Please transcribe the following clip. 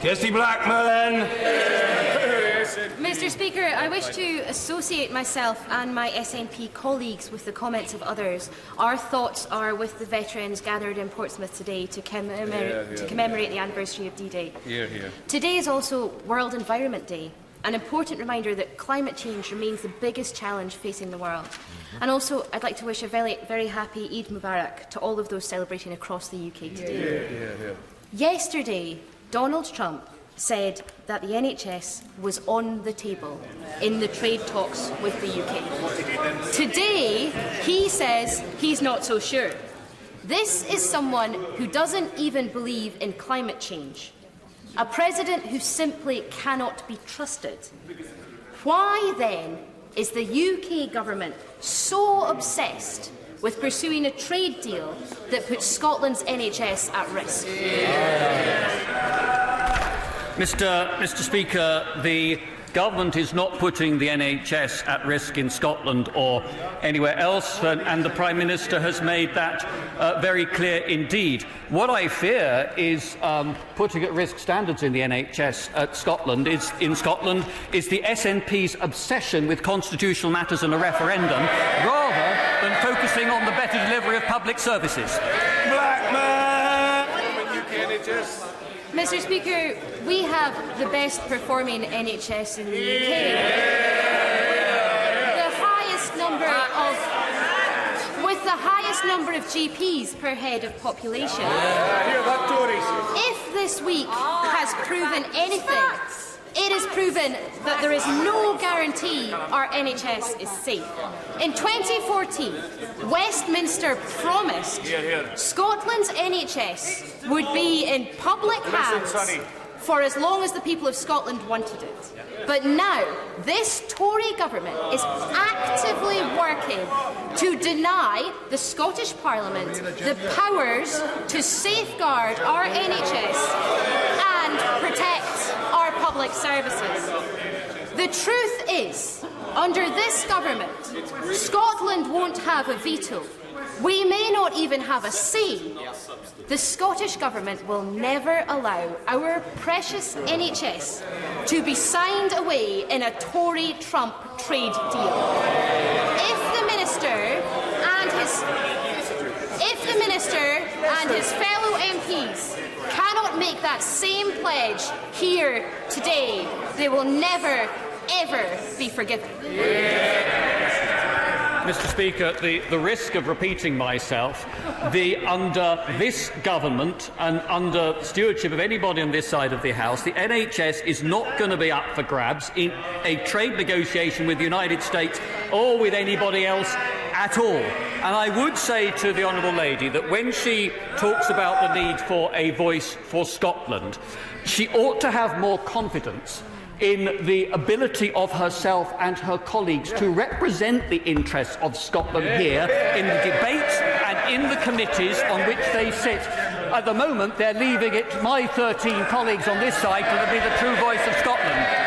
Kirsty Blackman. Mr. Speaker, I wish to associate myself and my SNP colleagues with the comments of others. Our thoughts are with the veterans gathered in Portsmouth today to commemorate the anniversary of D-Day. Today is also World Environment Day, an important reminder that climate change remains the biggest challenge facing the world. And also, I'd like to wish a very, very happy Eid Mubarak to all of those celebrating across the UK today. Yesterday, Donald Trump said that the NHS was on the table in the trade talks with the UK. Today, he says he's not so sure. This is someone who doesn't even believe in climate change. A president who simply cannot be trusted. Why, then, is the UK government so obsessed with pursuing a trade deal that puts Scotland's NHS at risk? Mr. Speaker, the government is not putting the NHS at risk in Scotland or anywhere else, and the Prime Minister has made that very clear indeed. What I fear is putting at risk standards in the NHS in Scotland is the SNP's obsession with constitutional matters and a referendum, rather than focusing on the better delivery of public services. Blackman. Mr. Speaker, we have the best performing NHS in the UK. With the highest number of GPs per head of population. If this week has proven anything, it has proven that there is no guarantee our NHS is safe. In 2014, Westminster promised Scotland's NHS would be in public hands for as long as the people of Scotland wanted it. But now, this Tory government is actively working to deny the Scottish Parliament the powers to safeguard our NHS and protect our public services. The truth is, under this government, Scotland won't have a veto. We may not even have a say. The Scottish Government will never allow our precious NHS to be signed away in a Tory-Trump trade deal. If the Minister and his fellow MPs cannot make that same pledge here today, they will never, ever be forgiven. Mr. Speaker, the risk of repeating myself, under this government and under stewardship of anybody on this side of the House, the NHS is not going to be up for grabs in a trade negotiation with the United States or with anybody else at all. And I would say to the Honourable Lady that when she talks about the need for a voice for Scotland, she ought to have more confidence in the ability of herself and her colleagues to represent the interests of Scotland here in the debates and in the committees on which they sit. At the moment, they're leaving it to my 13 colleagues on this side to be the true voice of Scotland.